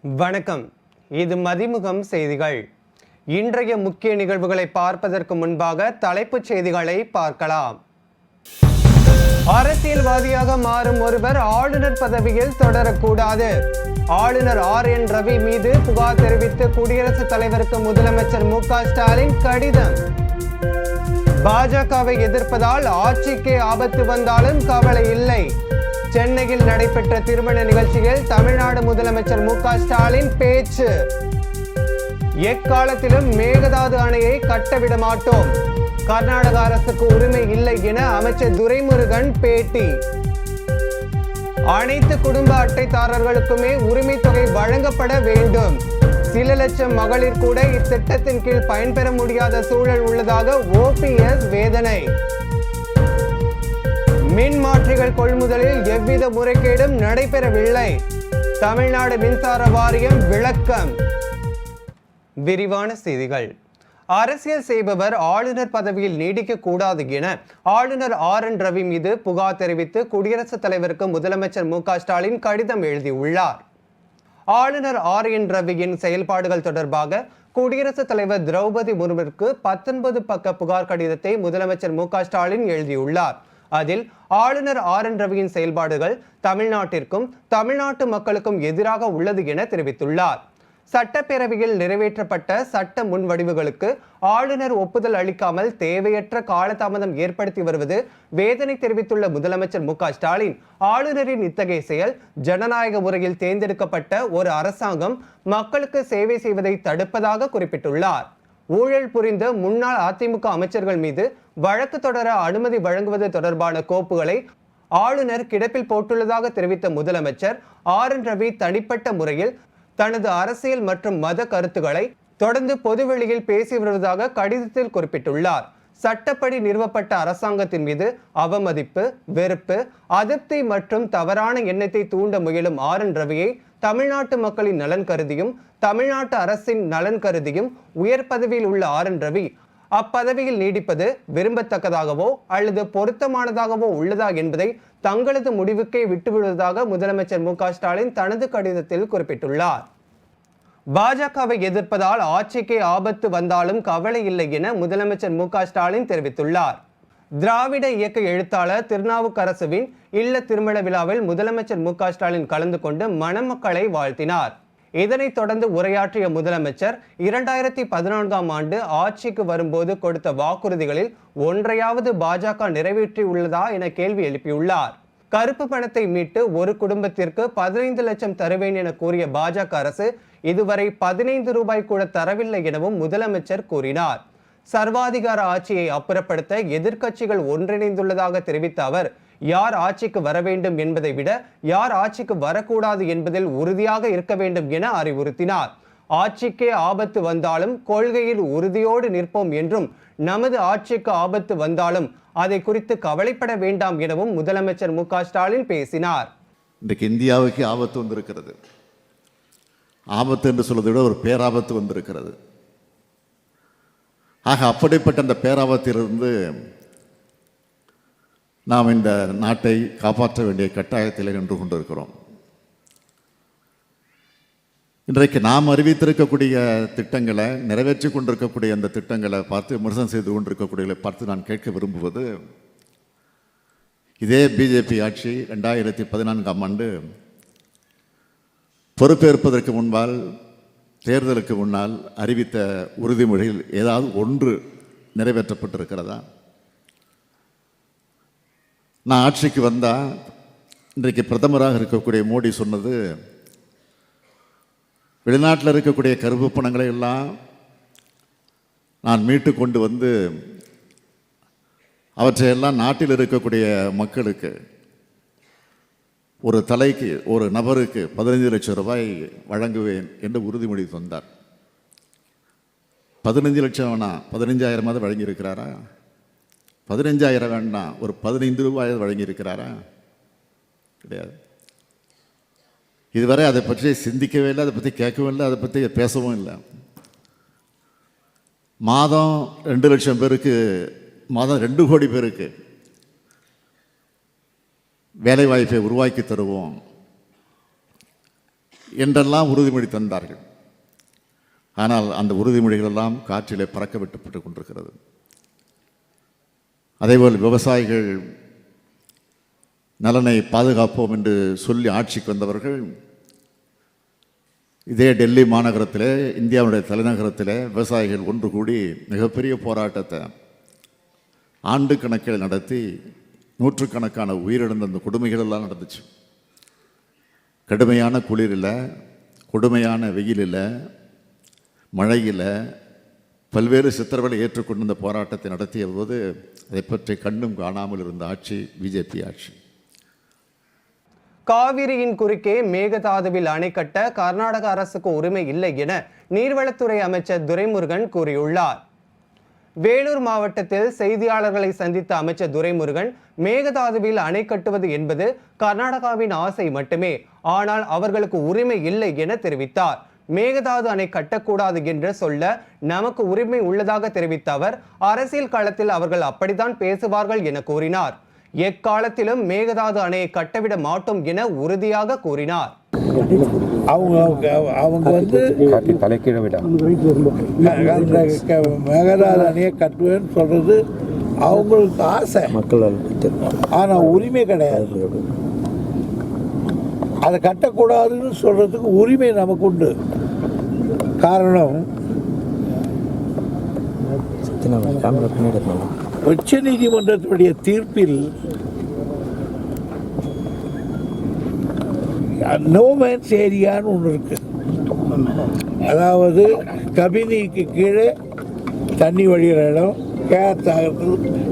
வணக்கம். இது மதிமுகம் செய்திகள். இன்றைய முக்கிய நிகழ்வுகளை பார்ப்பதற்கு முன்பாக தலைப்புச் செய்திகளை பார்க்கலாம். அரசியல்வாதியாக மாறும் ஒருவர் ஆளுநர் பதவியில் தொடரக்கூடாது. ஆளுநர் RN ரவி மீது புகார் தெரிவித்து குடியரசுத் தலைவருக்கு முதலமைச்சர் மு.க. ஸ்டாலின் கடிதம். பாஜகவை எதிர்ப்பதால் ஆட்சிக்கு ஆபத்து வந்தாலும் கவலை இல்லை. சென்னையில் நடைபெற்ற திருமண நிகழ்ச்சியில் தமிழ்நாடு முதலமைச்சர் மு.க. ஸ்டாலின் பேச்சு. எக்காலத்திலும் மேகதாது அணையை கட்டவிட மாட்டோம். கர்நாடக அரசுக்கு உரிமை இல்லை என அமைச்சர் துரைமுருகன் பேட்டி. அனைத்து குடும்ப அட்டைதாரர்களுக்குமே உரிமை தொகை வழங்கப்பட வேண்டும். சில லட்சம் மகளிர் கூட இத்திட்டத்தின் கீழ் பயன்பெற முடியாத சூழல் உள்ளதாக OPS வேதனை. மின் மாற்றிகள் கொள்முதலில் எவ்வித முறைகேடும் நடைபெறவில்லை. தமிழ்நாடு மின்சார வாரியம் விளக்கம். விரிவான செய்திகள். அரசியல் செய்பவர் ஆளுநர் பதவியில் நீடிக்க கூடாது என ஆளுநர் RN ரவி மீது புகார் தெரிவித்து குடியரசுத் தலைவருக்கு முதலமைச்சர் மு.க. ஸ்டாலின் கடிதம் எழுதியுள்ளார். ஆளுநர் RN ரவியின் செயல்பாடுகள் தொடர்பாக குடியரசுத் தலைவர் திரௌபதி முர்முவிற்கு 19 பக்க புகார் கடிதத்தை முதலமைச்சர் மு.க. ஸ்டாலின் எழுதியுள்ளார். அதில் ஆளுநர் RN ரவியின் செயல்பாடுகள் தமிழ்நாட்டிற்கும் தமிழ்நாட்டு மக்களுக்கும் எதிராக உள்ளது என தெரிவித்துள்ளார். சட்டப்பேரவையில் நிறைவேற்றப்பட்ட சட்ட முன்வடிவுகளுக்கு ஆளுநர் ஒப்புதல் அளிக்காமல் தேவையற்ற காலதாமதம் ஏற்படுத்தி வருவது வேதனை தெரிவித்துள்ள முதலமைச்சர் மு.க. ஸ்டாலின், ஆளுநரின் இத்தகைய செயல் ஜனநாயக முறையில் தேர்ந்தெடுக்கப்பட்ட ஒரு அரசாங்கம் மக்களுக்கு சேவை செய்வதை தடுப்பதாக குறிப்பிட்டுள்ளார். ஊழல் புரிந்த முன்னாள் அதிமுக அமைச்சர்கள் மீது வழக்கு தொடர அனுமதி வழங்குவது தொடர்பான கோப்புகளை ஆளுநர் கிடப்பில் போட்டுள்ளதாக தெரிவித்த முதலமைச்சர், RN ரவி தனிப்பட்ட முறையில் தனது அரசியல் மற்றும் மத கருத்துக்களை தொடர்ந்து பொதுவெளியில் பேசி வருவதாக கடிதத்தில் குறிப்பிட்டுள்ளார். சட்டப்படி நிறுவப்பட்ட அரசாங்கத்தின் மீது அவமதிப்பு, வெறுப்பு, அதிருப்தி மற்றும் தவறான எண்ணத்தை தூண்ட முயலும் RN ரவியை தமிழ்நாட்டு மக்களின் நலன் கருதியும் தமிழ்நாட்டு அரசின் நலன் கருதியும் உயர் பதவியில் உள்ள RN ரவி அப்பதவியில் நீடிப்பது விரும்பத்தக்கதாகவோ அல்லது பொருத்தமானதாகவோ உள்ளதா என்பதை தங்களது முடிவுக்கே விட்டுவிடுவதாக முதலமைச்சர் மு.க. ஸ்டாலின் தனது கடிதத்தில் குறிப்பிட்டுள்ளார். பாஜகவை எதிர்ப்பதால் ஆட்சிக்கு ஆபத்து வந்தாலும் கவலை இல்லை என முதலமைச்சர் மு.க. ஸ்டாலின் தெரிவித்துள்ளார். திராவிட இயக்க எழுத்தாளர் திருநாவுக்கரசுவின் இல்ல திருமண விழாவில் முதலமைச்சர் மு.க. ஸ்டாலின் கலந்து கொண்டு மணமக்களை வாழ்த்தினார். இதனைத் தொடர்ந்து உரையாற்றிய முதலமைச்சர் 2014ஆம் ஆண்டு ஆட்சிக்கு வரும்போது கொடுத்த வாக்குறுதிகளில் ஒன்றையாவது பாஜக நிறைவேற்றியுள்ளதா என கேள்வி எழுப்பியுள்ளார். கருப்பு பணத்தை மீட்டு ஒரு குடும்பத்திற்கு 15 லட்சம் தருவேன் என கூறிய பாஜக அரசு இதுவரை 15 ரூபாய் கூட தரவில்லை எனவும் முதலமைச்சர் கூறினார். சர்வாதிகார ஆட்சியை அப்புறப்படுத்த எதிர்க்கட்சிகள் ஒன்றிணைந்துள்ளதாக தெரிவித்த அவர், யார் ஆட்சிக்கு வர வேண்டும் என்பதை விட யார் ஆட்சிக்கு வரக்கூடாது என்பதில் உறுதியாக இருக்க வேண்டும் என அறிவுறுத்தினார். ஆட்சிக்கே ஆபத்து வந்தாலும் கொள்கையில் உறுதியோடு நிற்போம் என்றும், நமது ஆட்சிக்கு ஆபத்து வந்தாலும் அதை குறித்து கவலைப்பட வேண்டாம் எனவும் முதலமைச்சர் மு.க. ஸ்டாலின் பேசினார். இன்றைக்கு இந்தியாவுக்கு ஆபத்து வந்திருக்கிறது. ஆபத்து என்று சொல்வதை விட ஒரு பேராபத்து வந்திருக்கிறது. ஆக அப்படிப்பட்ட அந்த பேராபத்திலிருந்து நாம் இந்த நாட்டை காப்பாற்ற வேண்டிய கட்டாயத்தில் நின்று கொண்டிருக்கிறோம். இன்றைக்கு நாம் அறிவித்திருக்கக்கூடிய திட்டங்களை நிறைவேற்றி கொண்டிருக்கக்கூடிய அந்த திட்டங்களை பார்த்து விமர்சனம் செய்து கொண்டிருக்கக்கூடிய பார்த்து நான் கேட்க விரும்புவது, இதே பிஜேபி ஆட்சி 2014ஆம் ஆண்டு பொறுப்பேற்பதற்கு முன்பால் தேர்தலுக்கு முன்னால் அறிவித்த உறுதிமொழியில் ஏதாவது ஒன்று நிறைவேற்றப்பட்டிருக்கிறதா? நான் ஆட்சிக்கு வந்தால் இன்றைக்கு பிரதமராக இருக்கக்கூடிய மோடி சொன்னது, வெளிநாட்டில் இருக்கக்கூடிய கருப்பு பணங்களை எல்லாம் நான் மீட்டு கொண்டு வந்து அவற்றையெல்லாம் நாட்டில் இருக்கக்கூடிய மக்களுக்கு ஒரு தலைக்கு ஒரு நபருக்கு 15 லட்சம் ரூபாய் வழங்குவேன் என்று உறுதிமொழி தந்தார். 15 லட்சம் வேணாம், 15,000 வழங்கியிருக்கிறாரா? 15,000 வேண்டாம், ஒரு 15 ரூபாய் வழங்கியிருக்கிறாரா? கிடையாது. இதுவரை அதை பற்றி சிந்திக்கவே இல்லை, அதை பற்றி கேட்கவும் இல்லை, அதை பற்றி பேசவும் இல்லை. மாதம் 2 லட்சம் பேருக்கு, மாதம் 2 கோடி பேருக்கு வேலைவாய்ப்பை உருவாக்கி தருவோம். என்றெல்லாம் உறுதிமொழி தந்தார்கள். ஆனால் அந்த உறுதிமொழிகள் எல்லாம் காற்றிலே பறக்க விட்டுப்பட்டு கொண்டிருக்கிறது. அதேபோல் விவசாயிகள் நலனை பாதுகாப்போம் என்று சொல்லி ஆட்சிக்கு வந்தவர்கள் இதே டெல்லி மாநகரத்திலே, இந்தியாவுடைய தலைநகரத்திலே விவசாயிகள் ஒன்று கூடி மிகப்பெரிய போராட்டத்தை ஆண்டு கணக்கில் நடத்தி நூற்றுக்கணக்கான உயிரிழந்த அந்த கொடுமைகள் எல்லாம் நடந்துச்சு. கடுமையான குளிரில், கொடுமையான வெயிலில், மழையில் பல்வேறு சித்திரவதை ஏற்றுக்கொண்டு இந்த போராட்டத்தை நடத்திய போது அதை பற்றி கண்ணும் காணாமல் இருந்த ஆட்சி பிஜேபி ஆட்சி. காவிரியின் குறுக்கே மேகதாதுவில் அணை கட்ட கர்நாடக அரசுக்கு உரிமை இல்லை என நீர்வளத்துறை அமைச்சர் துரைமுருகன் கூறியுள்ளார். வேலூர் மாவட்டத்தில் செய்தியாளர்களை சந்தித்த அமைச்சர் துரைமுருகன், மேகதாதுவில் அணை கட்டுவது என்பது கர்நாடகாவின் ஆசை மட்டுமே, ஆனால் அவர்களுக்கு உரிமை இல்லை என தெரிவித்தார். மேகதாது அணை கட்டக்கூடாது என்று சொல்ல நமக்கு உரிமை உள்ளதாக தெரிவித்த அவர், அரசியல் களத்தில் அவர்கள் அப்படித்தான் பேசுவார்கள் என கூறினார். எக்காலத்திலும் மேகதாது அணையை கட்டவிட மாட்டோம் என உறுதியாக கூறினார். அவங்க வந்து தலைக்கீழ விட மேகதாது அணையை கட்டுவேன்னு சொல்றது அவங்களுக்கு ஆசை, மக்கள், ஆனா உரிமை கிடையாது. அதை கட்டக்கூடாதுன்னு சொல்றதுக்கு உரிமை நமக்கு உண்டு. காரணம், உச்ச நீதிமன்றத்தினுடைய தீர்ப்பில் நோமேன்ஸ் ஏரியான்னு ஒன்று இருக்கு. அதாவது கபினிக்கு கீழே தண்ணி வழிகிற இடம், கேஆர்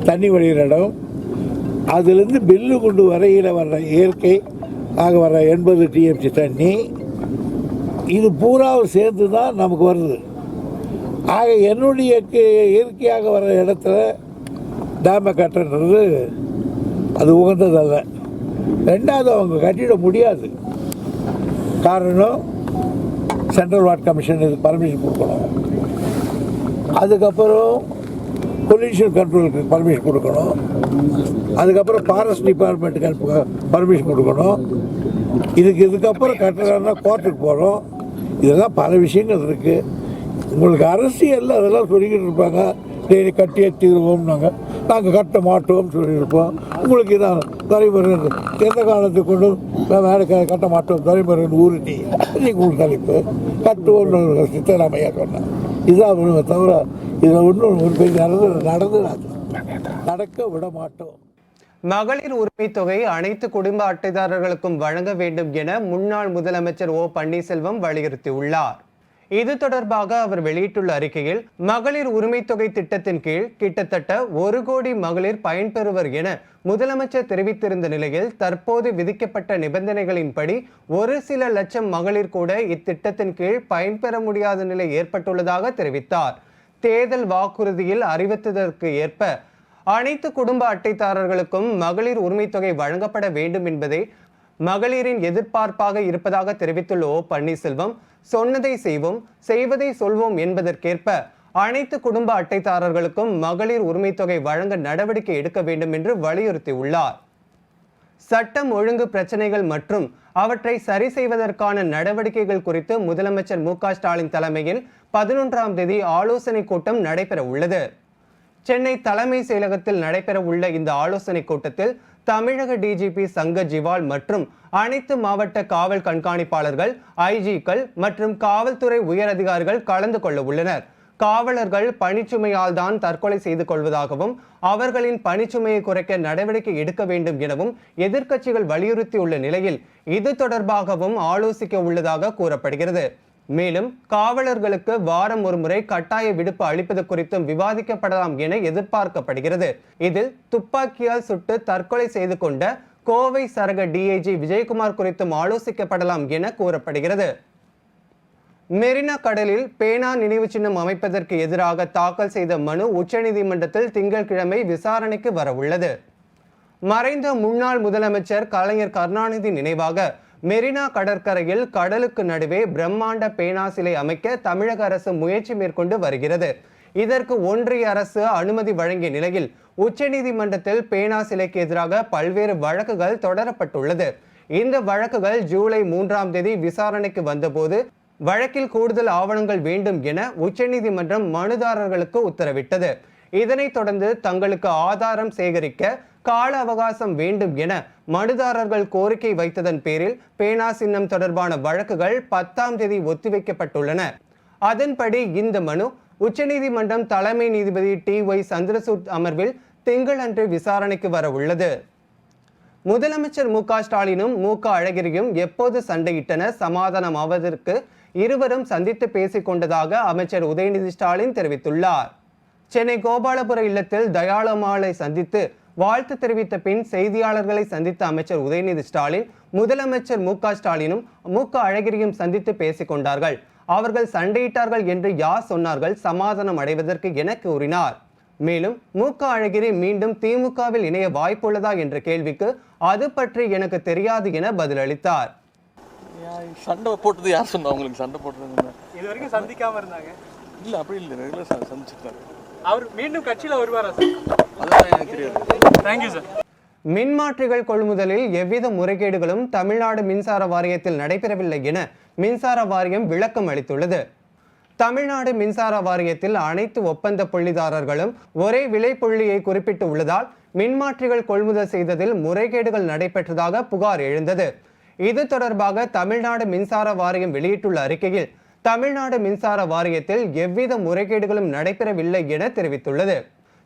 தண்ணி வழிகிற இடம், அதுலேருந்து பில்லு கொண்டு வரையில் வர்ற இயற்கை ஆக வர்ற 80 TMC தண்ணி, இது பூராவும் சேர்ந்து தான் நமக்கு வருது. ஆக என்னுடைய இயற்கையாக வர்ற இடத்துல டேமை கட்டுறது அது உகந்ததல்ல. ரெண்டாவது, அவங்க கட்டிட முடியாது. காரணம், சென்ட்ரல் வாட்டர் கமிஷன் இதுக்கு பர்மிஷன் கொடுக்கணும், அதுக்கப்புறம் பொல்யூஷன் கண்ட்ரோலுக்கு பர்மிஷன் கொடுக்கணும், அதுக்கப்புறம் ஃபாரஸ்ட் டிபார்ட்மெண்ட்டுக்கு பர்மிஷன் கொடுக்கணும். இதுக்கப்புறம் கட்டுறாங்கன்னா கோர்ட்டுக்கு போகிறோம். இதெல்லாம் பல விஷயங்கள் இருக்குது. உங்களுக்கு அரசியலில் அதெல்லாம் சொல்லிக்கிட்டு இருப்பாங்க, டெய்லி கட்டியே தீர்வோம்னாங்க, நாங்கள் கட்ட மாட்டோம்னு சொல்லியிருப்போம். உங்களுக்கு இதான் தலைமுறைன்னு எந்த காலத்துக்கு கொண்டு வேலை கட்ட மாட்டோம் தலைமுறைன்னு ஊருட்டி உங்களுக்கு தலைப்பு கட்டுவோம்னு சித்தராமையா சொன்னாங்க. இதுதான் தவிர இதில் ஒன்றும் ஒரு பெரிய நடக்க விட மாட்டோம். மகளிர் உரிமை தொகை அனைத்து குடும்ப அட்டைதாரர்களுக்கும் வழங்க வேண்டும் என முன்னாள் முதலமைச்சர் ஓ பன்னீர்செல்வம் வலியுறுத்தியுள்ளார். இது தொடர்பாக அவர் வெளியிட்டுள்ள அறிக்கையில், மகளிர் உரிமை தொகை திட்டத்தின் கீழ் கிட்டத்தட்ட 1 கோடி மகளிர் பயன்பெறுவர் என முதலமைச்சர் தெரிவித்திருந்த நிலையில், தற்போது விதிக்கப்பட்ட நிபந்தனைகளின்படி ஒரு சில லட்சம் மகளிர் கூட இத்திட்டத்தின் கீழ் பயன்பெற முடியாத நிலை ஏற்பட்டுள்ளதாக தெரிவித்தார். தேர்தல் வாக்குறுதியில் அறிவித்ததற்கு ஏற்ப அனைத்து குடும்ப அட்டைதாரர்களுக்கும் மகளிர் உரிமை தொகை வழங்கப்பட வேண்டும் என்பதே மகளிரின் எதிர்பார்ப்பாக இருப்பதாக தெரிவித்துள்ள ஓ பன்னீர்செல்வம், சொன்னதை செய்வோம், செய்வதை சொல்வோம் என்பதற்கேற்ப அனைத்து குடும்ப அட்டைதாரர்களுக்கும் மகளிர் உரிமை தொகை வழங்க நடவடிக்கை எடுக்க வேண்டும் என்று வலியுறுத்தியுள்ளார். சட்டம் ஒழுங்கு பிரச்சனைகள் மற்றும் அவற்றை சரி செய்வதற்கான நடவடிக்கைகள் குறித்து முதலமைச்சர் மு க ஸ்டாலின் தலைமையில் 11ஆம் தேதி ஆலோசனை கூட்டம் நடைபெற உள்ளது. சென்னை தலைமை செயலகத்தில் நடைபெற உள்ள இந்த ஆலோசனை கூட்டத்தில் தமிழக டிஜிபி சங்க ஜிவால் மற்றும் அனைத்து மாவட்ட காவல் கண்காணிப்பாளர்கள், ஐஜிக்கள் மற்றும் காவல்துறை உயர் அதிகாரிகள் கலந்து கொள்ள உள்ளனர். காவலர்கள் பணிச்சுமையால் தான் தற்கொலை செய்து கொள்வதாகவும் அவர்களின் பணிச்சுமையை குறைக்க நடவடிக்கை எடுக்க வேண்டும் எனவும் எதிர்க்கட்சிகள் வலியுறுத்தியுள்ள நிலையில் இது தொடர்பாகவும் ஆலோசிக்க உள்ளதாக கூறப்படுகிறது. மேலும் காவலர்களுக்கு வாரம் ஒரு முறை கட்டாய விடுப்பு அளிப்பது குறித்தும் விவாதிக்கப்படலாம் என எதிர்பார்க்கப்படுகிறது. இதில் துப்பாக்கியால் சுட்டு தற்கொலை செய்து கொண்ட கோவை சரக டிஐஜி விஜயகுமார் குறித்தும் ஆலோசிக்கப்படலாம் என கூறப்படுகிறது. மெரினா கடலில் பேனா நினைவு சின்னம் அமைப்பதற்கு எதிராக தாக்கல் செய்த மனு உச்சநீதிமன்றத்தில் திங்கட்கிழமை விசாரணைக்கு வர உள்ளது. மறைந்த முன்னாள் முதலமைச்சர் கலைஞர் கருணாநிதி நினைவாக மெரினா கடற்கரையில் கடலுக்கு நடுவே பிரம்மாண்ட பேனா சிலை அமைக்க தமிழக அரசு முயற்சி மேற்கொண்டு வருகிறது. இதற்கு ஒன்றிய அரசு அனுமதி வழங்கிய நிலையில் உச்சநீதிமன்றத்தில் பேனா சிலைக்கு எதிராக பல்வேறு வழக்குகள் தொடரப்பட்டுள்ளது. இந்த வழக்குகள் ஜூலை 3ஆம் தேதி விசாரணைக்கு வந்தபோது வழக்கில் கூடுதல் ஆவணங்கள் வேண்டும் என உச்சநீதிமன்றம் மனுதாரர்களுக்கு உத்தரவிட்டது. இதனைத் தொடர்ந்து தங்களுக்கு ஆதாரம் சேகரிக்க கால அவகாசம் வேண்டும் என மனுதாரர்கள் கோரிக்கை வைத்ததன் பேரில் பேனா சின்னம் தொடர்பான வழக்குகள் 10ஆம் தேதி ஒத்திவைக்கப்பட்டுள்ளன. அதன்படி இந்த மனு உச்சநீதிமன்றம் தலைமை நீதிபதி TY சந்திரசூட் அமர்வில் திங்களன்று விசாரணைக்கு வர உள்ளது. முதலமைச்சர் மு.க. ஸ்டாலினும் மு.க. அழகிரியும் எப்போது சண்டையிட்டனர், சமாதானம் ஆவதற்கு இருவரும் சந்தித்து பேசிக் கொண்டதாக அமைச்சர் உதயநிதி ஸ்டாலின் தெரிவித்துள்ளார். சென்னை கோபாலபுர இல்லத்தில் தயாளம்மாளை சந்தித்து வாழ்த்து தெரிவித்த பின் செய்தியாளர்களை சந்தித்த அமைச்சர் உதயநிதி ஸ்டாலின் முதலமைச்சர் மு.க. ஸ்டாலினும் மு.க. அழகிரியும் சந்தித்து பேசிக் கொண்டார்கள். அவர்கள் சண்டையிட்டார்கள் என்று யார் சொன்னார்கள், சமாதானம் அடைவதற்கு என கூறினார். மேலும் மு.க. அழகிரி மீண்டும் திமுகவில் இணைய வாய்ப்புள்ளதா என்ற கேள்விக்கு அது பற்றி எனக்கு தெரியாது என பதிலளித்தார். சண்டை போட்டது யார் சொன்னா? அவங்களுக்கு சண்டை போட்டது இது வரைக்கும் சந்திக்காம இருந்தாங்க. இல்ல அப்படி இல்லை, ரெகுலர் சந்திச்சிருக்காரு. அவர் மீண்டும் கட்சியில் வருவாரா சார்? அதெல்லாம் எனக்கு தெரியாது. Thank you sir. மின்மாற்றிகள் கொள்முதலில் எவ்வித முறைகேடுகளும் தமிழ்நாடு மின்சார வாரியத்தில் நடைபெறவில்லை என மின்சார வாரியம் விளக்கம் அளித்துள்ளது. தமிழ்நாடு மின்சார வாரியத்தில் அனைத்து ஒப்பந்த புள்ளிதாரர்களும் ஒரே விலை புள்ளியை குறிப்பிட்டு உள்ளதால் மின்மாற்றிகள் கொள்முதல் செய்ததில் முறைகேடுகள் நடைபெற்றதாக புகார் எழுந்தது. இது தொடர்பாக தமிழ்நாடு மின்சார வாரியம் வெளியிட்டுள்ள அறிக்கையில் தமிழ்நாடு மின்சார வாரியத்தில் எவ்வித முறைகேடுகளும் நடைபெறவில்லை என தெரிவித்துள்ளது.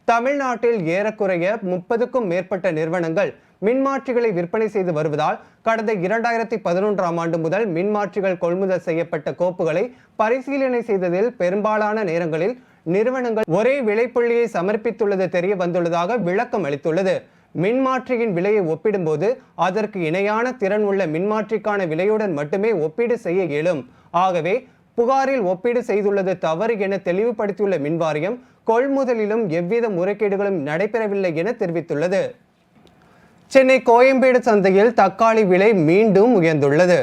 தமிழ்நாட்டில் ஏறக்குறைய 30க்கும் மேற்பட்ட நிறுவனங்கள் மின்மாற்றிகளை விற்பனை செய்து வருவதால் கடந்த 2011ஆம் ஆண்டு முதல் மின்மாற்றிகள் கொள்முதல் செய்யப்பட்ட கோப்புகளை பரிசீலனை செய்ததில் பெரும்பாலான நேரங்களில் நிறுவனங்கள் ஒரே விலைப்புள்ளியை சமர்ப்பித்துள்ளது தெரிய வந்துள்ளதாக விளக்கம் அளித்துள்ளது. மின்மாற்றியின் விலையை ஒப்பிடும்போது அதற்கு இணையான திறன் உள்ள மின்மாற்றிக்கான விலையுடன் மட்டுமே ஒப்பீடு செய்ய இயலும். ஆகவே புகாரில் ஒப்பீடு செய்துள்ளது தவறு என தெளிவுபடுத்தியுள்ள மின்வாரியம் கொள்முதலிலும் எவ்வித முறைகேடுகளும் நடைபெறவில்லை என தெரிவித்துள்ளது. சென்னை கோயம்பேடு சந்தையில் தக்காளி விலை மீண்டும் உயர்ந்துள்ளது.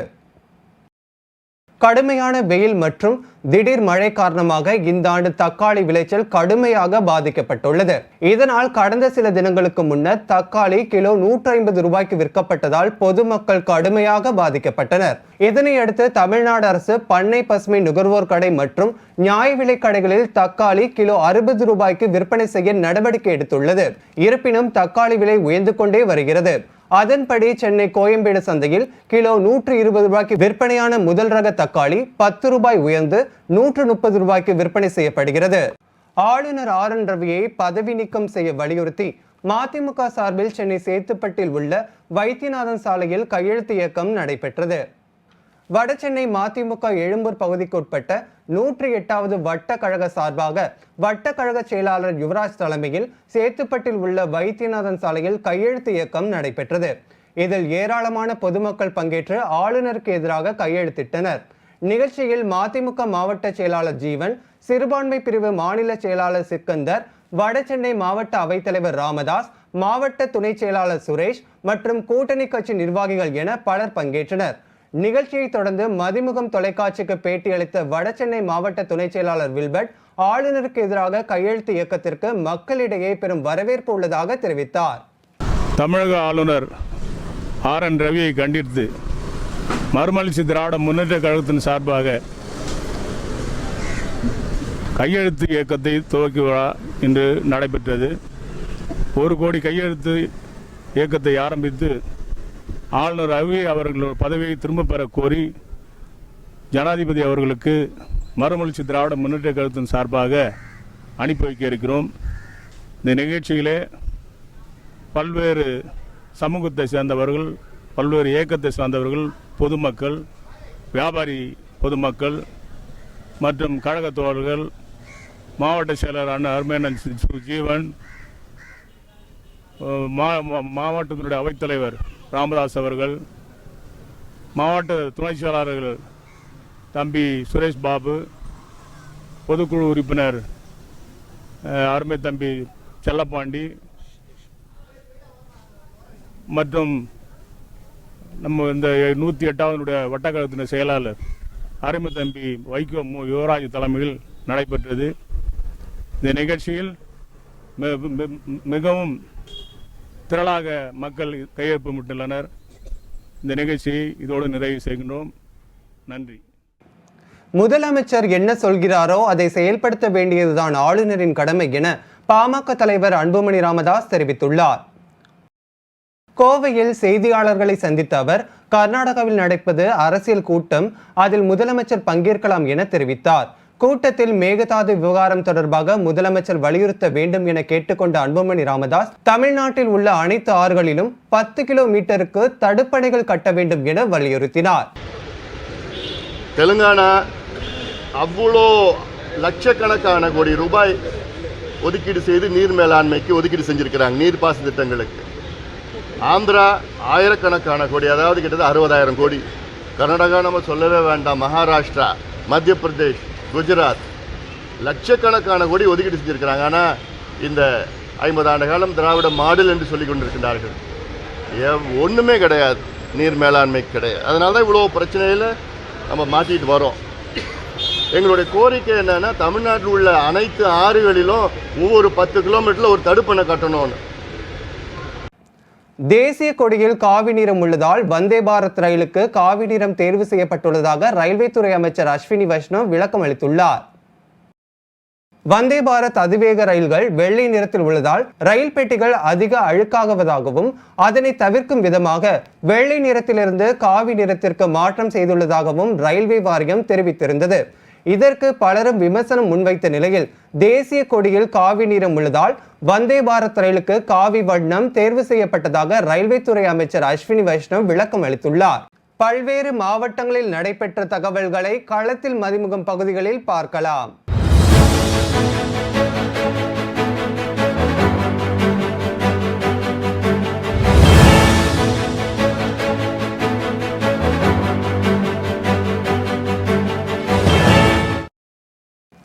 கடுமையான வெயில் மற்றும் திடீர் மழை காரணமாக இந்த ஆண்டு தக்காளி விளைச்சல் கடுமையாக பாதிக்கப்பட்டுள்ளது. இதனால் கடந்த சில தினங்களுக்கு முன்னர் தக்காளி கிலோ 150 ரூபாய்க்கு விற்கப்பட்டதால் பொதுமக்கள் கடுமையாக பாதிக்கப்பட்டனர். இதனையடுத்து தமிழ்நாடு அரசு பண்ணை பசுமை நுகர்வோர் கடை மற்றும் நியாய விலை கடைகளில் தக்காளி கிலோ 60 ரூபாய்க்கு விற்பனை செய்ய நடவடிக்கை எடுத்துள்ளது. இருப்பினும் தக்காளி விலை உயர்ந்து கொண்டே வருகிறது. அதன்படி சென்னை கோயம்பேடு சந்தையில் கிலோ 120 ரூபாய்க்கு விற்பனையான முதல் ரக தக்காளி 10 ரூபாய் உயர்ந்து 130 ரூபாய்க்கு விற்பனை செய்யப்படுகிறது. ஆளுநர் RN ரவியை பதவி நீக்கம் செய்ய வலியுறுத்தி மதிமுக சார்பில் சென்னை சேத்துப்பட்டில் உள்ள வைத்தியநாதன் சாலையில் கையெழுத்து இயக்கம் நடைபெற்றது. வடசென்னை மதிமுக எழும்பூர் பகுதிக்கு உட்பட்ட 108வது வட்ட கழக சார்பாக வட்ட கழக செயலாளர் யுவராஜ் தலைமையில் சேத்துப்பட்டில் உள்ள வைத்தியநாதன் சாலையில் கையெழுத்து இயக்கம் நடைபெற்றது. இதில் ஏராளமான பொதுமக்கள் பங்கேற்று ஆளுநருக்கு எதிராக கையெழுத்திட்டனர். நிகழ்ச்சியில் மதிமுக மாவட்ட செயலாளர் ஜீவன், சிறுபான்மை பிரிவு மாநில செயலாளர் சிக்கந்தர், வடசென்னை மாவட்ட அவைத்தலைவர் ராமதாஸ், மாவட்ட துணை செயலாளர் சுரேஷ் மற்றும் கூட்டணி கட்சி நிர்வாகிகள் என பலர் பங்கேற்றனர். நிகழ்ச்சியை தொடர்ந்து மதிமுகம் தொலைக்காட்சிக்கு பேட்டியளித்த வடசென்னை மாவட்ட துணை செயலாளர் வில்பர்ட் ஆளுநருக்கு எதிராக கையெழுத்து இயக்கத்திற்கு மக்களிடையே பெரும் வரவேற்பு உள்ளதாக தெரிவித்தார். தமிழக ஆளுநர் RN ரவியை கண்டித்து மறுமலர்ச்சி திராவிட முன்னேற்ற கழகத்தின் சார்பாக கையெழுத்து இயக்கத்தை துவக்கி விழா இன்று நடைபெற்றது. 1 கோடி கையெழுத்து இயக்கத்தை ஆரம்பித்து ஆளுநர் ரவி அவர்கள் பதவியை திரும்ப பெற கோரி ஜனாதிபதி அவர்களுக்கு மறுமலர்ச்சி திராவிட முன்னேற்ற கழகத்தின் சார்பாக அனுப்பி வைக்க இருக்கிறோம். இந்த நிகழ்ச்சியிலே பல்வேறு சமூகத்தை சேர்ந்தவர்கள், பல்வேறு இயக்கத்தை சார்ந்தவர்கள், பொதுமக்கள், வியாபாரி பொதுமக்கள் மற்றும் கழக தோழர்கள், மாவட்ட செயலரான அருமையன் ஜீவன், மாவட்டத்தினுடைய அவைத்தலைவர் ராமதாஸ் அவர்கள், மாவட்ட துணை செயலாளர்கள் தம்பி சுரேஷ் பாபு, பொதுக்குழு உறுப்பினர் அருமை தம்பி செல்லப்பாண்டி மற்றும் நம்ம இந்த 108வது வட்டக்கழகத்தின் செயலாளர் அருமை தம்பி வைகோ யுவராஜ் தலைமையில் நடைபெற்றது. இந்த நிகழ்ச்சியில் மிகவும் திரளாக மக்கள் கையெழுப்பிட்டுள்ளனர். இந்த நிகழ்ச்சியை இதோடு நிறைவு செய்கின்றோம். நன்றி. முதலமைச்சர் என்ன சொல்கிறாரோ அதை செயல்படுத்த வேண்டியதுதான் ஆளுநரின் கடமை என பாமக தலைவர் அன்புமணி ராமதாஸ் தெரிவித்துள்ளார். கோவையில் செய்தியாளர்களை சந்தித்த அவர், கர்நாடகாவில் நடப்பது அரசியல் கூட்டம், அதில் முதலமைச்சர் பங்கேற்கலாம் என தெரிவித்தார். கூட்டத்தில் மேகதாது விவகாரம் தொடர்பாக முதலமைச்சர் வலியுறுத்த வேண்டும் என கேட்டுக்கொண்ட அன்புமணி ராமதாஸ், தமிழ்நாட்டில் உள்ள அனைத்து ஆறுகளிலும் 10 கிலோமீட்டருக்கு தடுப்பணைகள் கட்ட வேண்டும் என வலியுறுத்தினார். தெலுங்கானா அவ்வளோ லட்சக்கணக்கான கோடி ரூபாய் ஒதுக்கீடு செய்து நீர் மேலாண்மைக்கு ஒதுக்கீடு செஞ்சிருக்கிறாங்க, நீர்ப்பாசன திட்டங்களுக்கு. ஆந்திரா ஆயிரக்கணக்கான கோடி, அதாவது கிட்டத்தட்ட 60,000 கோடி. கர்நாடகா நம்ம சொல்லவே வேண்டாம், மகாராஷ்டிரா, மத்திய பிரதேஷ், குஜராத் லட்சக்கணக்கான கோடி ஒதுக்கீடு செஞ்சிருக்கிறாங்க. ஆனால் இந்த 50 ஆண்டு காலம் திராவிட மாடல் என்று சொல்லி கொண்டிருக்கிறார்கள். ஒன்றுமே கிடையாது, நீர் மேலாண்மை கிடையாது. அதனால தான் இவ்வளோ பிரச்சனையில் நம்ம மாட்டிட்டு வரோம். எங்களுடைய கோரிக்கை என்னன்னா, தமிழ்நாட்டில் உள்ள அனைத்து ஆறுகளிலும் ஒவ்வொரு 10 கிலோமீட்டரில் ஒரு தடுப்பணை கட்டணும்னு. தேசிய கொடியில் காவி நிறம் உள்ளதால் வந்தே பாரத் ரயிலுக்கு காவி நிறம் தேர்வு செய்யப்பட்டுள்ளதாக ரயில்வே துறை அமைச்சர் அஸ்வினி வைஷ்ணவ் விளக்கம் அளித்துள்ளார். வந்தே பாரத் அதிவேக ரயில்கள் வெள்ளை நிறத்தில் உள்ளதால் ரயில் பெட்டிகள் அதிக அழுக்காகுவதாகவும் அதனை தவிர்க்கும் விதமாக வெள்ளை நிறத்திலிருந்து காவி நிறத்திற்கு மாற்றம் செய்துள்ளதாகவும் ரயில்வே வாரியம் தெரிவித்திருந்தது. இதற்கு பலரும் விமர்சனம் முன்வைத்த நிலையில் தேசிய கொடியில் காவி நிறம் உள்ளதால் வந்தே பாரத் ரயிலுக்கு காவி வண்ணம் தேர்வு செய்யப்பட்டதாக ரயில்வே துறை அமைச்சர் அஸ்வினி வைஷ்ணவ் விளக்கம் அளித்துள்ளார். பல்வேறு மாவட்டங்களில் நடைபெற்ற தகவல்களை களத்தில் மதிமுகம் பகுதிகளில் பார்க்கலாம்.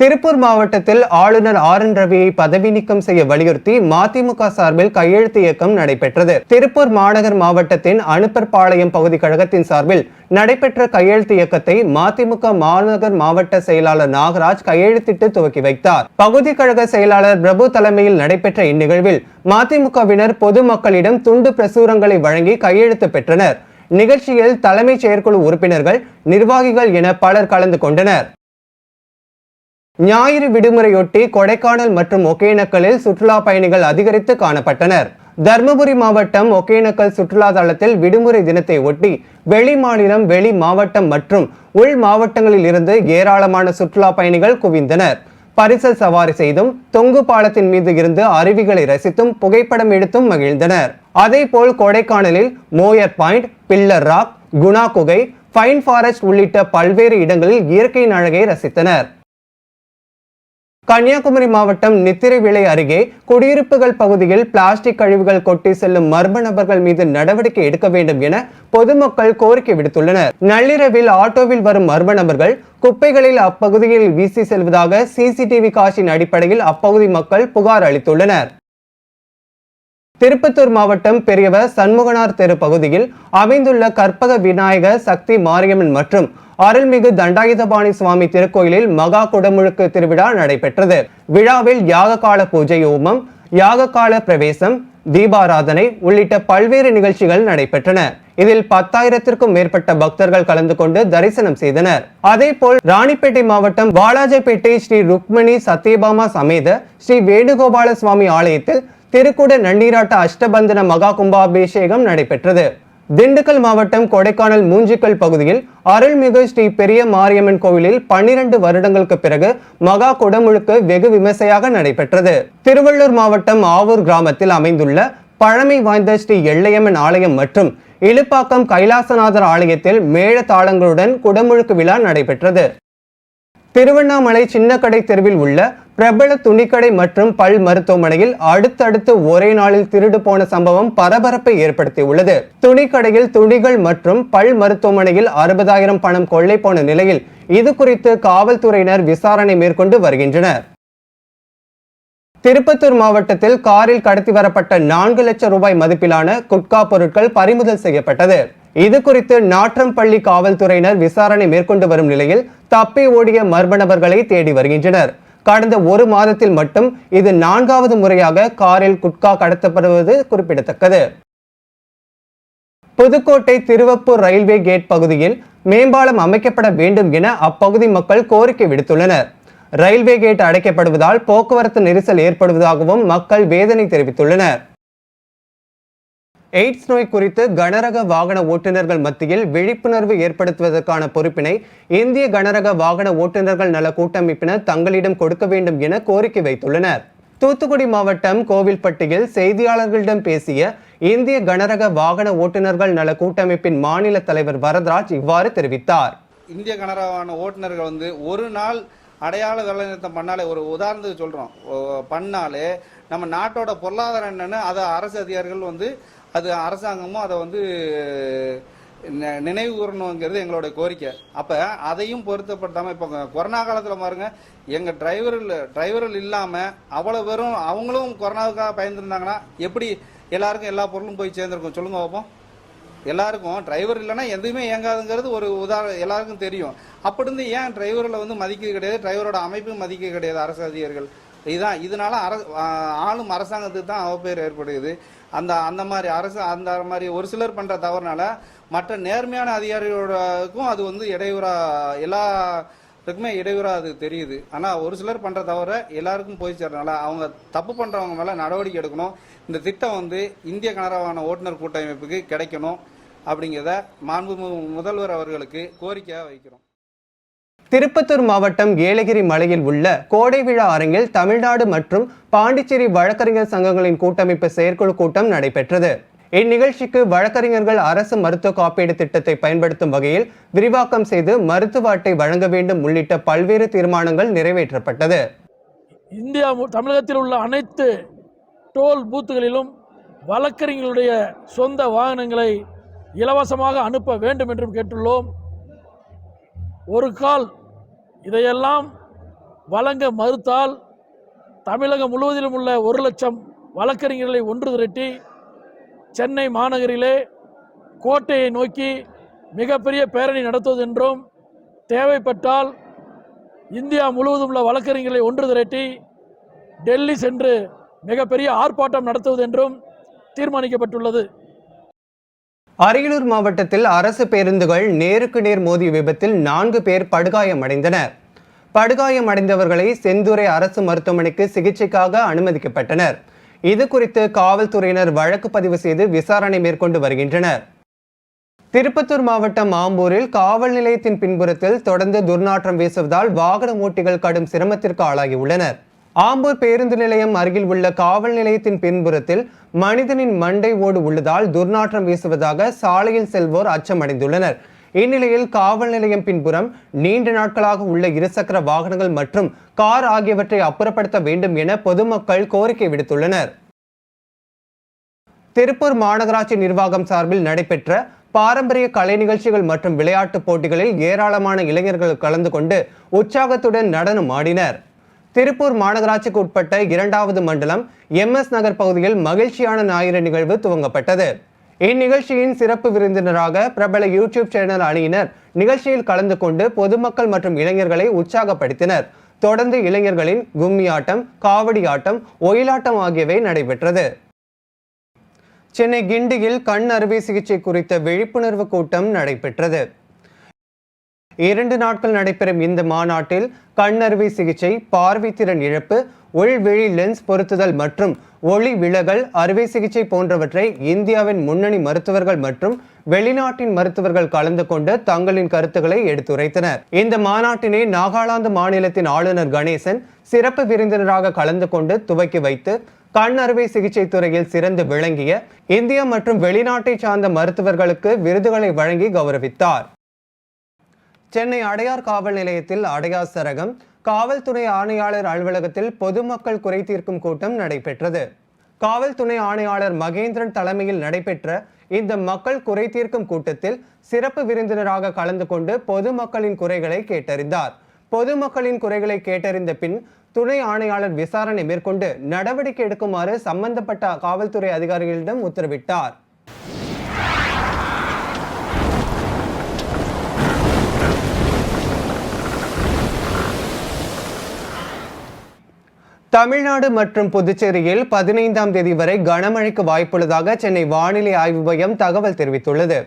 திருப்பூர் மாவட்டத்தில் ஆளுநர் RN ரவியை பதவி நீக்கம் செய்ய வலியுறுத்தி மதிமுக சார்பில் கையெழுத்து இயக்கம் நடைபெற்றது. திருப்பூர் மாநகர் மாவட்டத்தின் அனுப்பர்பாளையம் பகுதி கழகத்தின் சார்பில் நடைபெற்ற கையெழுத்து இயக்கத்தை மதிமுக மாநகர் மாவட்ட செயலாளர் நாகராஜ் கையெழுத்திட்டு துவக்கி வைத்தார். பகுதி கழக செயலாளர் பிரபு தலைமையில் நடைபெற்ற இந்நிகழ்வில் மதிமுகவினர் பொதுமக்களிடம் துண்டு பிரசுரங்களை வழங்கி கையெழுத்து பெற்றனர். நிகழ்ச்சியில் தலைமை செயற்குழு உறுப்பினர்கள், நிர்வாகிகள் என பலர் கலந்து கொண்டனர். ஞாயிறு விடுமுறையொட்டி கொடைக்கானல் மற்றும் ஒகேனக்கலில் சுற்றுலா பயணிகள் அதிகரித்து காணப்பட்டனர். தர்மபுரி மாவட்டம் ஒகேனக்கல் சுற்றுலா தளத்தில் விடுமுறை தினத்தை ஒட்டி வெளி மாநிலம், வெளி மாவட்டம் மற்றும் உள் மாவட்டங்களில் இருந்து ஏராளமான சுற்றுலா பயணிகள் குவிந்தனர். பரிசல் சவாரி செய்தும் தொங்கு பாலத்தின் மீது இருந்து அருவிகளை ரசித்தும் புகைப்படம் எடுத்தும் மகிழ்ந்தனர். அதேபோல் கொடைக்கானலில் Moir point, pillar rock, Guna குகை, ஃபைன் ஃபாரஸ்ட் உள்ளிட்ட பல்வேறு இடங்களில் இயற்கையின் அழகை ரசித்தனர். கன்னியாகுமரி மாவட்டம் நித்திரைவிளை அருகே குடியிருப்புகள் பகுதியில் பிளாஸ்டிக் கழிவுகள் கொட்டி செல்லும் மர்ம நபர்கள் மீது நடவடிக்கை எடுக்க வேண்டும் என பொதுமக்கள் கோரிக்கை விடுத்துள்ளனர். நள்ளிரவில் ஆட்டோவில் வரும் மர்ம நபர்கள் குப்பைகளில் அப்பகுதியில் வீசி செல்வதாக CCTV காட்சியின் அடிப்படையில் அப்பகுதி மக்கள் புகார் அளித்துள்ளனர். திருப்பத்தூர் மாவட்டம் பெரியவர் சண்முகனார் தெரு பகுதியில் அமைந்துள்ள கற்பக விநாயகர், சக்தி மாரியம்மன் மற்றும் அருள்மிகு தண்டாயுதபாணி சுவாமி திருக்கோயிலில் மகா குடமுழுக்கு திருவிழா நடைபெற்றது. விழாவில் யாககால பூஜை, ஹோமம், யாககால பிரவேசம், தீபாராதனை உள்ளிட்ட பல்வேறு நிகழ்ச்சிகள் நடைபெற்றன. இதில் 10,000த்திற்கும் மேற்பட்ட பக்தர்கள் கலந்து கொண்டு தரிசனம் செய்தனர். அதேபோல் ராணிப்பேட்டை மாவட்டம் வாலாஜாப்பேட்டை ஸ்ரீ ருக்மணி சத்யபாமா சமேத ஸ்ரீ வேணுகோபால சுவாமி ஆலயத்தில் திருக்குட நன்னீராட்ட அஷ்டபந்தன மகா கும்பாபிஷேகம் நடைபெற்றது. திண்டுக்கல் மாவட்டம் கொடைக்கானல் மூஞ்சிக்கல் பகுதியில் அருள்மிகு ஸ்ரீ பெரிய மாரியம்மன் கோவிலில் 12 வருடங்களுக்கு பிறகு மகா குடமுழுக்கு வெகு விமர்சையாக நடைபெற்றது. திருவள்ளூர் மாவட்டம் ஆவூர் கிராமத்தில் அமைந்துள்ள பழமை வாய்ந்த ஸ்ரீ எல்லையம்மன் ஆலயம் மற்றும் இலுப்பாக்கம் கைலாசநாதர் ஆலயத்தில் மேள தாளங்களுடன் குடமுழுக்கு விழா நடைபெற்றது. திருவண்ணாமலை சின்னக்கடை தெருவில் உள்ள பிரபல துணிக்கடை மற்றும் பல் மருத்துவமனையில் அடுத்தடுத்து ஒரே நாளில் திருடு போன சம்பவம் பரபரப்பை ஏற்படுத்தியுள்ளது. துணிக்கடையில் துணிகள் மற்றும் பல் மருத்துவமனையில் 60,000 பணம் கொள்ளை போன நிலையில் இது குறித்து காவல்துறையினர் விசாரணை மேற்கொண்டு வருகின்றனர். திருப்பத்தூர் மாவட்டத்தில் காரில் கடத்தி வரப்பட்ட 4 லட்சம் ரூபாய் மதிப்பிலான குட்கா பொருட்கள் பறிமுதல் செய்யப்பட்டது. இது குறித்து நாற்றம்பள்ளி காவல்துறையினர் விசாரணை மேற்கொண்டு வரும் நிலையில் தப்பி ஓடிய மர்ம நபர்களை தேடி வருகின்றனர். கடந்த 1 மாதத்தில் மட்டும் இது 4வது முறையாக காரில் குட்கா கடத்தப்படுவது குறிப்பிடத்தக்கது. புதுக்கோட்டை திருவப்பூர் ரயில்வே கேட் பகுதியில் மேம்பாலம் அமைக்கப்பட வேண்டும் என அப்பகுதி மக்கள் கோரிக்கை விடுத்துள்ளனர். ரயில்வே கேட் அடைக்கப்படுவதால் போக்குவரத்து நெரிசல் ஏற்படுவதாகவும் மக்கள் வேதனை தெரிவித்துள்ளனர். எய்ட்ஸ் நோய் குறித்து கனரக வாகன ஓட்டுநர்கள் மத்தியில் விழிப்புணர்வு ஏற்படுத்துவதற்கான பொறுப்பினை இந்திய கனரக வாகன ஓட்டுநர்கள் நல கூட்டமைப்பினர் தங்களிடம் கொடுக்க வேண்டும் என கோரிக்கை வைத்துள்ளனர். தூத்துக்குடி மாவட்டம் கோவில்பட்டியில் செய்தியாளர்களிடம் பேசிய இந்திய கனரக வாகன ஓட்டுநர்கள் நல கூட்டமைப்பின் மாநில தலைவர் வரதராஜ் இவ்வாறு தெரிவித்தார். இந்திய கனரக ஓட்டுநர்கள் ஒரு நாள் அடையாள வேலைநிறுத்தம் பண்ணாலே, ஒரு உதாரணத்துக்கு சொல்கிறோம், பண்ணாலே நம்ம நாட்டோட பொருளாதாரம் என்னன்னு அதை அரசு அதிகாரிகள் அது அரசாங்கமும் அதை நினைவு கூறணுங்கிறது எங்களுடைய கோரிக்கை. அப்போ அதையும் பொருத்தப்படுத்தாமல் இப்போ கொரோனா காலத்தில் பாருங்க, எங்கள் டிரைவர்கள் இல்லாமல் அவ்வளோ பேரும் அவங்களும் கொரோனாவுக்காக பயந்துருந்தாங்கன்னா எப்படி எல்லாருக்கும் எல்லா பொருளும் போய் சேர்ந்துருக்கும் சொல்லுங்க பார்ப்போம். எல்லாருக்கும் டிரைவர் இல்லைன்னா எதுவுமே இயங்காதுங்கிறது ஒரு உதாரணம் எல்லாருக்கும் தெரியும். அப்படி இருந்து ஏன் டிரைவர்களை மதிக்க கிடையாது, டிரைவரோட அமைப்பும் மதிக்க கிடையாது அரசு அதிகாரிகள். இதனால ஆளும் அரசாங்கத்துக்கு தான் அவப்பெயர் ஏற்படுகிறது. அந்த மாதிரி ஒரு சிலர் பண்ற தவறுனால மற்ற நேர்மையான அதிகாரிகளுக்கும் அது இடையூறா, எல்லாருக்குமே இடையூறா அது தெரியுது. ஆனா ஒரு சிலர் பண்ற தவிர எல்லாருக்கும் போய் சேர்றதுனால அவங்க தப்பு பண்றவங்க மேல நடவடிக்கை எடுக்கணும். இந்த திட்டம் இந்திய கனரக ஓட்டுநர் கூட்டமைப்புக்கு கிடைக்கணும் அப்படிங்கிறத மாண்புமிகு முதல்வர் அவர்களுக்கு கோரிக்கையாக வைக்கிறோம். திருப்பத்தூர் மாவட்டம் ஏலகிரி மலையில் உள்ள கோடை விழா அரங்கில் தமிழ்நாடு மற்றும் பாண்டிச்சேரி வழக்கறிஞர் சங்கங்களின் கூட்டமைப்பு செயற்குழு கூட்டம் நடைபெற்றது. இந்நிகழ்ச்சிக்கு வழக்கறிஞர்கள் அரசு மருத்துவ காப்பீடு திட்டத்தை பயன்படுத்தும் வகையில் விரிவாக்கம் செய்து மருத்துவ அட்டை வழங்க வேண்டும் உள்ளிட்ட பல்வேறு தீர்மானங்கள் நிறைவேற்றப்பட்டது. தமிழகத்தில் உள்ள அனைத்து டோல் பூத்துகளிலும் வழக்கறிஞர்களுடைய சொந்த வாகனங்களை இலவசமாக அனுப்ப வேண்டும் என்றும் கேட்டுள்ளோம். ஒரு கால் இதையெல்லாம் வழங்க மறுத்தால் தமிழகம் முழுவதிலும் உள்ள 1,00,000 வழக்கறிஞர்களை ஒன்று திரட்டி சென்னை மாநகரிலே கோட்டையை நோக்கி மிகப்பெரிய பேரணி நடத்துவது என்றும், தேவைப்பட்டால் இந்தியா முழுவதும் உள்ள வழக்கறிஞர்களை ஒன்று திரட்டி டெல்லி சென்று மிகப்பெரிய ஆர்ப்பாட்டம் நடத்துவது என்றும் தீர்மானிக்கப்பட்டுள்ளது. அரியலூர் மாவட்டத்தில் அரசு பேருந்துகள் நேருக்கு நேர் மோதிய விபத்தில் 4 பேர் படுகாயமடைந்தனர். படுகாயமடைந்தவர்களை செந்துறை அரசு மருத்துவமனைக்கு சிகிச்சைக்காக அனுமதிக்கப்பட்டனர். இது குறித்து காவல்துறையினர் வழக்கு பதிவு செய்து விசாரணை மேற்கொண்டு வருகின்றனர். திருப்பத்தூர் மாவட்டம் ஆம்பூரில் காவல் நிலையத்தின் பின்புறத்தில் தொடர்ந்து துர்நாற்றம் வீசுவதால் வாகன ஓட்டிகள் கடும் சிரமத்திற்கு ஆளாகியுள்ளனர். ஆம்பூர் பேருந்து நிலையம் அருகில் உள்ள காவல் நிலையத்தின் பின்புறத்தில் மனிதனின் மண்டை ஓடு உள்ளதால் துர்நாற்றம் வீசுவதாக சாலையில் செல்வோர் அச்சமடைந்துள்ளனர். இந்நிலையில் காவல் நிலையம் பின்புறம் நீண்ட நாட்களாக உள்ள இருசக்கர வாகனங்கள் மற்றும் கார் ஆகியவற்றை அப்புறப்படுத்த வேண்டும் என பொதுமக்கள் கோரிக்கை விடுத்துள்ளனர். திருப்பூர் மாநகராட்சி நிர்வாகம் சார்பில் நடைபெற்ற பாரம்பரிய கலை நிகழ்ச்சிகள் மற்றும் விளையாட்டுப் போட்டிகளில் ஏராளமான இளைஞர்கள் கலந்து கொண்டு உற்சாகத்துடன் நடனம் ஆடினர். திருப்பூர் மாநகராட்சிக்கு உட்பட்ட 2வது மண்டலம் MS நகர் பகுதியில் மகிழ்ச்சியான ஞாயிறு நிகழ்வு துவங்கப்பட்டது. இந்நிகழ்ச்சியின் சிறப்பு விருந்தினராக பிரபல யூடியூப் சேனல் அணியினர் நிகழ்ச்சியில் கலந்து கொண்டு பொதுமக்கள் மற்றும் இளைஞர்களை உற்சாகப்படுத்தினர். தொடர்ந்து இளைஞர்களின் கும்மி ஆட்டம், காவடி ஆட்டம், ஒயிலாட்டம் ஆகியவை நடைபெற்றது. சென்னை கிண்டியில் கண் அறுவை சிகிச்சை குறித்த விழிப்புணர்வு கூட்டம் நடைபெற்றது. 2 நாட்கள் நடைபெறும் இந்த மாநாட்டில் கண் அறுவை சிகிச்சை, பார்வை திறன் இழப்பு, உள்விழி லென்ஸ் பொருத்துதல் மற்றும் ஒளி விலகல் அறுவை சிகிச்சை போன்றவற்றை இந்தியாவின் முன்னணி மருத்துவர்கள் மற்றும் வெளிநாட்டின் மருத்துவர்கள் கலந்து கொண்டு தங்களின் கருத்துக்களை எடுத்துரைத்தனர். இந்த மாநாட்டினை நாகாலாந்து மாநிலத்தின் ஆளுநர் கணேசன் சிறப்பு விருந்தினராக கலந்து கொண்டு துவக்கி வைத்து கண் அறுவை சிகிச்சை துறையில் சிறந்து விளங்கிய இந்தியா மற்றும் வெளிநாட்டை சார்ந்த மருத்துவர்களுக்கு விருதுகளை வழங்கி கௌரவித்தார். சென்னை அடையார் காவல் நிலையத்தில் அடையார் சரகம் காவல் துணை ஆணையாளர் அலுவலகத்தில் பொதுமக்கள் குறை தீர்க்கும் கூட்டம் நடைபெற்றது. காவல் துணை ஆணையாளர் மகேந்திரன் தலைமையில் நடைபெற்ற இந்த மக்கள் குறை தீர்க்கும் கூட்டத்தில் சிறப்பு விருந்தினராக கலந்து கொண்டு பொதுமக்களின் குறைகளை கேட்டறிந்தார். பொதுமக்களின் குறைகளை கேட்டறிந்த பின் துணை ஆணையாளர் விசாரணை மேற்கொண்டு நடவடிக்கை எடுக்குமாறு சம்பந்தப்பட்ட காவல்துறை அதிகாரிகளிடம் உத்தரவிட்டார். தமிழ்நாடு மற்றும் புதுச்சேரியில் 15ஆம் தேதி வரை கனமழைக்கு வாய்ப்புள்ளதாக சென்னை வானிலை ஆய்வு மையம் தகவல் தெரிவித்துள்ளது.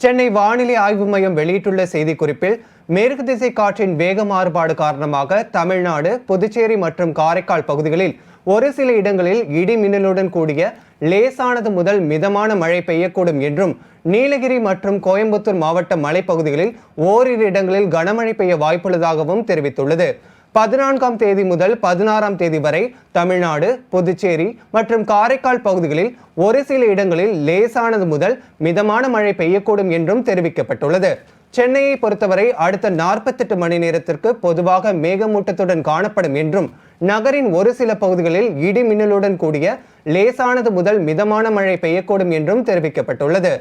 சென்னை வானிலை ஆய்வு மையம் வெளியிட்டுள்ள செய்திக்குறிப்பில், மேற்கு திசை காற்றின் வேக மாறுபாடு காரணமாக தமிழ்நாடு, புதுச்சேரி மற்றும் காரைக்கால் பகுதிகளில் ஒரு சில இடங்களில் இடி மின்னலுடன் கூடிய லேசானது முதல் மிதமான மழை பெய்யக்கூடும் என்றும், நீலகிரி மற்றும் கோயம்புத்தூர் மாவட்ட மலைப்பகுதிகளில் ஓரிரு இடங்களில் கனமழை பெய்ய வாய்ப்புள்ளதாகவும் தெரிவித்துள்ளது. 14ஆம் தேதி முதல் 16ஆம் தேதி வரை தமிழ்நாடு, புதுச்சேரி மற்றும் காரைக்கால் பகுதிகளில் ஒரு சில இடங்களில் லேசானது முதல் மிதமான மழை பெய்யக்கூடும் என்றும் தெரிவிக்கப்பட்டுள்ளது. சென்னையை பொறுத்தவரை அடுத்த 48 மணி நேரத்திற்கு பொதுவாக மேகமூட்டத்துடன் காணப்படும் என்றும், நகரின் ஒரு சில பகுதிகளில் இடி மின்னலுடன் கூடிய லேசானது முதல் மிதமான மழை பெய்யக்கூடும் என்றும் தெரிவிக்கப்பட்டுள்ளது.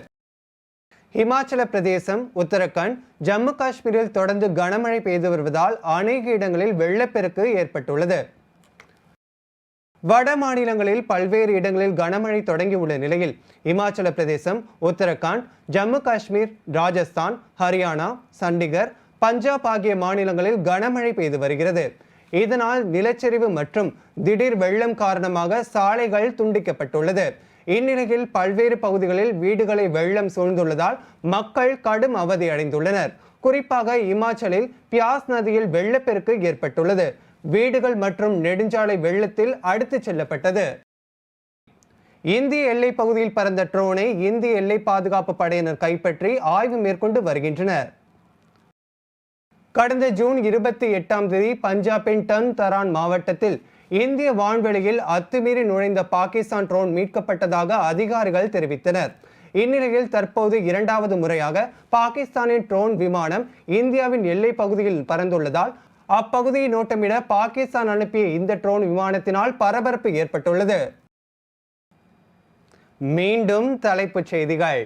இமாச்சல பிரதேசம், உத்தரகாண்ட், ஜம்மு காஷ்மீரில் தொடர்ந்து கனமழை பெய்து வருவதால் அநேக இடங்களில் வெள்ளப்பெருக்கு ஏற்பட்டுள்ளது. வட மாநிலங்களில் பல்வேறு இடங்களில் கனமழை தொடங்கியுள்ள நிலையில் இமாச்சல பிரதேசம், உத்தரகாண்ட், ஜம்மு காஷ்மீர், ராஜஸ்தான், ஹரியானா, சண்டிகர், பஞ்சாப் ஆகிய மாநிலங்களில் கனமழை பெய்து வருகிறது. இதனால் நிலச்சரிவு மற்றும் திடீர் வெள்ளம் காரணமாக சாலைகள் துண்டிக்கப்பட்டுள்ளது. இந்நிலையில் பல்வேறு பகுதிகளில் வீடுகளை வெள்ளம் சூழ்ந்துள்ளதால் மக்கள் கடும் அவதி அடைந்துள்ளனர். குறிப்பாக இமாச்சலில் பியாஸ் நதியில் வெள்ளப்பெருக்கு ஏற்பட்டுள்ளது. வீடுகள் மற்றும் நெடுஞ்சாலை வெள்ளத்தில் அடித்துச் செல்லப்பட்டது. இந்திய எல்லை பகுதியில் பறந்த ட்ரோனை இந்திய எல்லை பாதுகாப்பு படையினர் கைப்பற்றி ஆய்வு மேற்கொண்டு வருகின்றனர். கடந்த ஜூன் 28ஆம் தேதி பஞ்சாபின் டன் தரான் மாவட்டத்தில் இந்திய வான்வெளியில் அத்துமீறி நுழைந்த பாகிஸ்தான் ட்ரோன் மீட்கப்பட்டதாக அதிகாரிகள் தெரிவித்தனர். இந்நிலையில் தற்போது 2வது முறையாக பாகிஸ்தானின் ட்ரோன் விமானம் இந்தியாவின் எல்லை பகுதியில் பறந்துள்ளதால் அப்பகுதியை நோட்டமிட பாகிஸ்தான் அனுப்பிய இந்த ட்ரோன் விமானத்தினால் பரபரப்பு ஏற்பட்டுள்ளது. மீண்டும் தலைப்புச் செய்திகள்.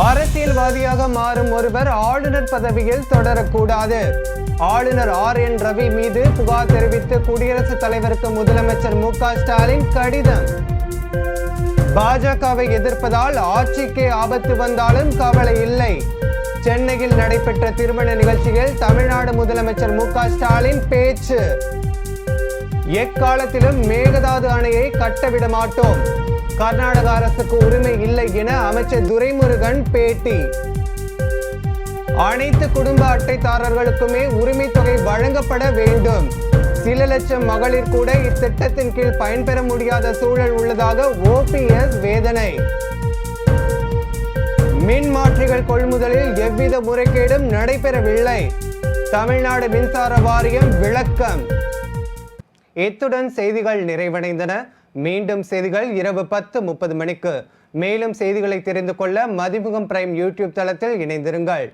அரசியல்வாதியாக மாறும் ஒருவர் ஆளுநர் பதவியில் தொடரக்கூடாது. ஆளுநர் RN ரவி மீது புகார் தெரிவித்து குடியரசுத் தலைவருக்கு முதலமைச்சர் மு.க. ஸ்டாலின் கடிதம். பாஜகவை எதிர்ப்பதால் ஆட்சிக்கு ஆபத்து வந்தாலும் கவலை இல்லை. சென்னையில் நடைபெற்ற திருமண நிகழ்ச்சியில் தமிழ்நாடு முதலமைச்சர் மு.க. ஸ்டாலின் பேச்சு. எக்காலத்திலும் மேகதாது அணையை கட்டவிட மாட்டோம். கர்நாடக அரசுக்கு உரிமை இல்லை என அமைச்சர் துரைமுருகன் பேட்டி. அனைத்து குடும்ப அட்டைதாரர்களுக்குமே உரிமை தொகை வழங்கப்பட வேண்டும். சில லட்சம் மகளிர் கூட இத்திட்டத்தின் கீழ் பயன்பெற முடியாத சூழல் உள்ளதாக OPS வேதனை. மின் மாற்றிகள் கொள்முதலில் எவ்வித முறைகேடும் நடைபெறவில்லை. தமிழ்நாடு மின்சார வாரியம் விளக்கம். இத்துடன் செய்திகள் நிறைவடைந்தன. மீண்டும் செய்திகள் இரவு 10:30 மணிக்கு. மேலும் செய்திகளை தெரிந்து கொள்ள மதிமுகம் பிரைம் யூடியூப் தளத்தில் இணைந்திருங்கள்.